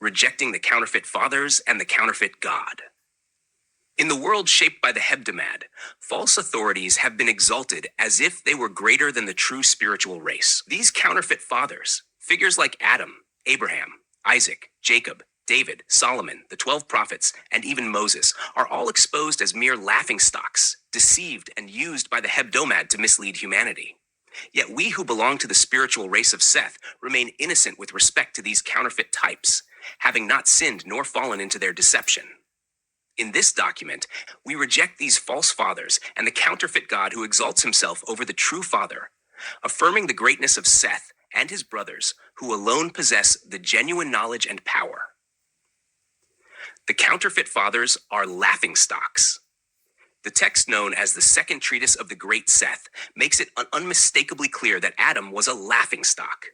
rejecting the counterfeit fathers and the counterfeit God. In the world shaped by the Hebdomad, false authorities have been exalted as if they were greater than the true spiritual race. These counterfeit fathers, figures like Adam, Abraham, Isaac, Jacob, David, Solomon, the 12 prophets, and even Moses, are all exposed as mere laughingstocks, deceived and used by the Hebdomad to mislead humanity. Yet we who belong to the spiritual race of Seth remain innocent with respect to these counterfeit types, having not sinned nor fallen into their deception. In this document, we reject these false fathers and the counterfeit God who exalts himself over the true Father, affirming the greatness of Seth and his brothers, who alone possess the genuine knowledge and power. The counterfeit fathers are laughingstocks. The text known as the Second Treatise of the Great Seth makes it unmistakably clear that Adam was a laughingstock.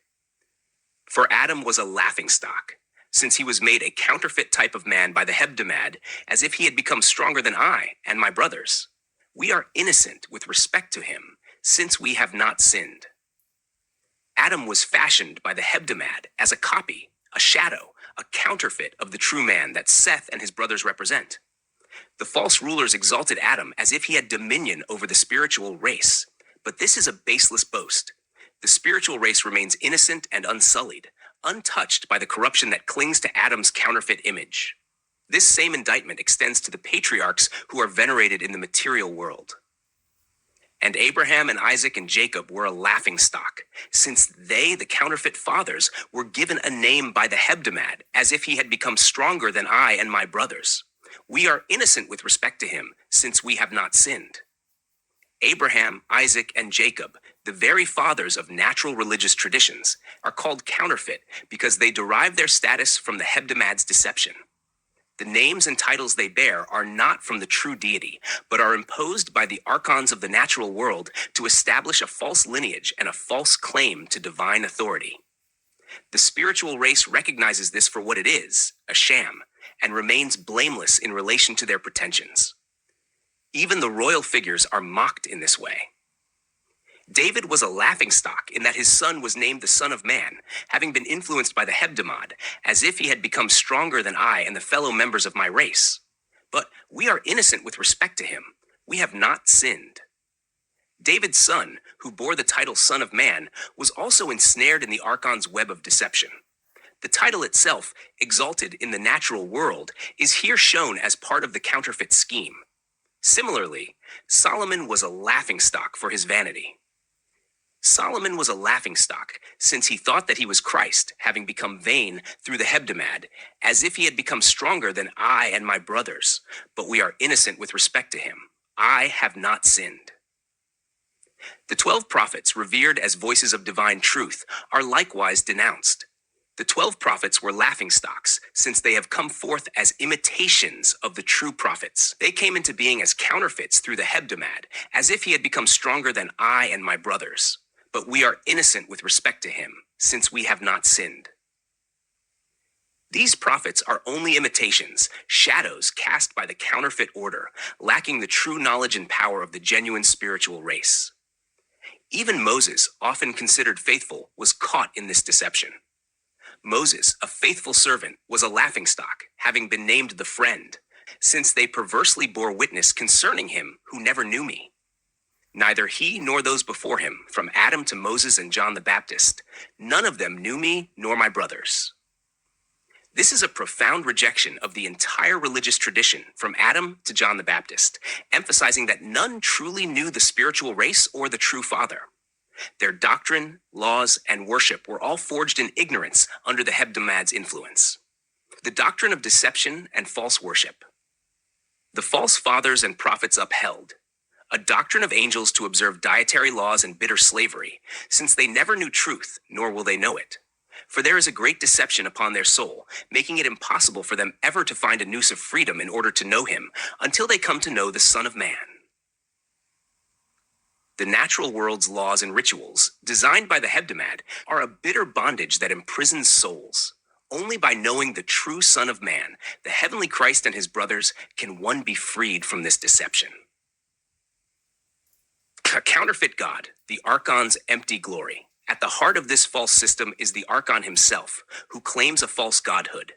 For Adam was a laughingstock, since he was made a counterfeit type of man by the Hebdomad, as if he had become stronger than I and my brothers. We are innocent with respect to him, since we have not sinned. Adam was fashioned by the Hebdomad as a copy, a shadow, a counterfeit of the true man that Seth and his brothers represent. The false rulers exalted Adam as if he had dominion over the spiritual race, but this is a baseless boast. The spiritual race remains innocent and unsullied, untouched by the corruption that clings to Adam's counterfeit image. This same indictment extends to the patriarchs who are venerated in the material world. And Abraham and Isaac and Jacob were a laughingstock, since they, the counterfeit fathers, were given a name by the Hebdomad, as if he had become stronger than I and my brothers. We are innocent with respect to him, since we have not sinned. Abraham, Isaac, and Jacob, the very fathers of natural religious traditions, are called counterfeit because they derive their status from the Hebdomad's deception. The names and titles they bear are not from the true deity, but are imposed by the archons of the natural world to establish a false lineage and a false claim to divine authority. The spiritual race recognizes this for what it is, a sham, and remains blameless in relation to their pretensions. Even the royal figures are mocked in this way. David was a laughingstock in that his son was named the Son of Man, having been influenced by the Hebdomad, as if he had become stronger than I and the fellow members of my race. But we are innocent with respect to him. We have not sinned. David's son, who bore the title Son of Man, was also ensnared in the archon's web of deception. The title itself, exalted in the natural world, is here shown as part of the counterfeit scheme. Similarly, Solomon was a laughingstock for his vanity. Solomon was a laughingstock, since he thought that he was Christ, having become vain through the Hebdomad, as if he had become stronger than I and my brothers, but we are innocent with respect to him. I have not sinned. The 12 prophets, revered as voices of divine truth, are likewise denounced. The 12 prophets were laughingstocks, since they have come forth as imitations of the true prophets. They came into being as counterfeits through the Hebdomad, as if he had become stronger than I and my brothers. But we are innocent with respect to him, since we have not sinned. These prophets are only imitations, shadows cast by the counterfeit order, lacking the true knowledge and power of the genuine spiritual race. Even Moses, often considered faithful, was caught in this deception. Moses, a faithful servant, was a laughingstock, having been named the friend, since they perversely bore witness concerning him who never knew me. Neither he nor those before him, from Adam to Moses and John the Baptist, none of them knew me nor my brothers. This is a profound rejection of the entire religious tradition from Adam to John the Baptist, emphasizing that none truly knew the spiritual race or the true Father. Their doctrine, laws, and worship were all forged in ignorance under the Hebdomad's influence. The doctrine of deception and false worship. The false fathers and prophets upheld a doctrine of angels to observe dietary laws and bitter slavery, since they never knew truth, nor will they know it. For there is a great deception upon their soul, making it impossible for them ever to find a noose of freedom in order to know him, until they come to know the Son of Man. The natural world's laws and rituals, designed by the Hebdomad, are a bitter bondage that imprisons souls. Only by knowing the true Son of Man, the heavenly Christ and his brothers, can one be freed from this deception. A counterfeit God, the Archon's empty glory. At the heart of this false system is the Archon himself, who claims a false godhood.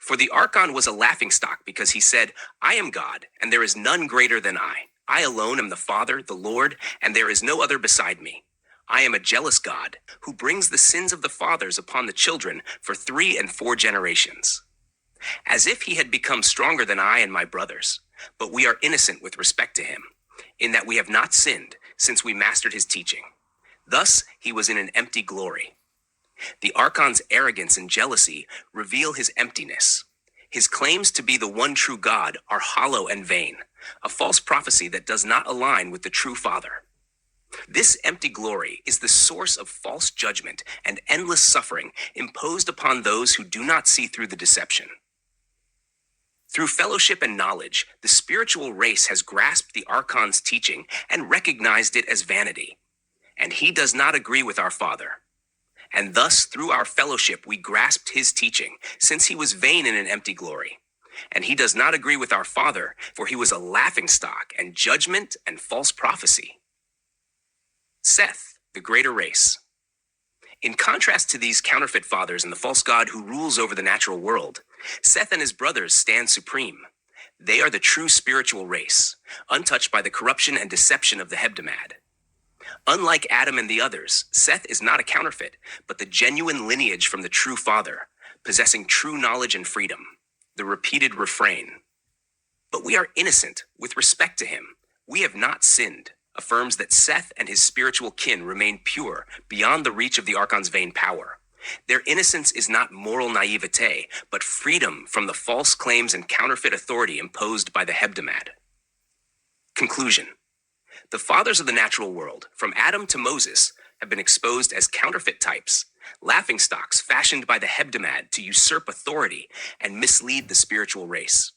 For the Archon was a laughingstock because he said, I am God, and there is none greater than I. I alone am the Father, the Lord, and there is no other beside me. I am a jealous God who brings the sins of the fathers upon the children for 3 and 4 generations. As if he had become stronger than I and my brothers. But we are innocent with respect to him, in that we have not sinned since we mastered his teaching. Thus he was in an empty glory. The Archon's arrogance and jealousy reveal his emptiness. His claims to be the one true God are hollow and vain, a false prophecy that does not align with the true Father. This empty glory is the source of false judgment and endless suffering imposed upon those who do not see through the deception. Through fellowship and knowledge, the spiritual race has grasped the Archon's teaching and recognized it as vanity. And he does not agree with our Father. And thus, through our fellowship, we grasped his teaching, since he was vain in an empty glory. And he does not agree with our Father, for he was a laughingstock and judgment and false prophecy. Seth, the greater race. In contrast to these counterfeit fathers and the false god who rules over the natural world, Seth and his brothers stand supreme. They are the true spiritual race, untouched by the corruption and deception of the Hebdomad. Unlike Adam and the others, Seth is not a counterfeit, but the genuine lineage from the true Father, possessing true knowledge and freedom, the repeated refrain. But we are innocent with respect to him. We have not sinned, affirms that Seth and his spiritual kin remain pure beyond the reach of the Archon's vain power. Their innocence is not moral naivete, but freedom from the false claims and counterfeit authority imposed by the Hebdomad. Conclusion. The fathers of the natural world, from Adam to Moses, have been exposed as counterfeit types, laughingstocks fashioned by the Hebdomad to usurp authority and mislead the spiritual race.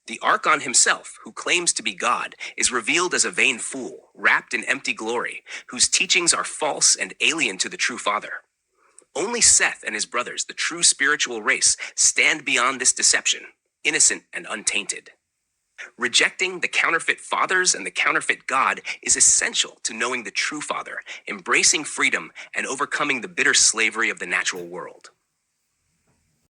The Archon himself, who claims to be God, is revealed as a vain fool, wrapped in empty glory, whose teachings are false and alien to the true Father. Only Seth and his brothers, the true spiritual race, stand beyond this deception, innocent and untainted. Rejecting the counterfeit fathers and the counterfeit God is essential to knowing the true Father, embracing freedom, and overcoming the bitter slavery of the natural world.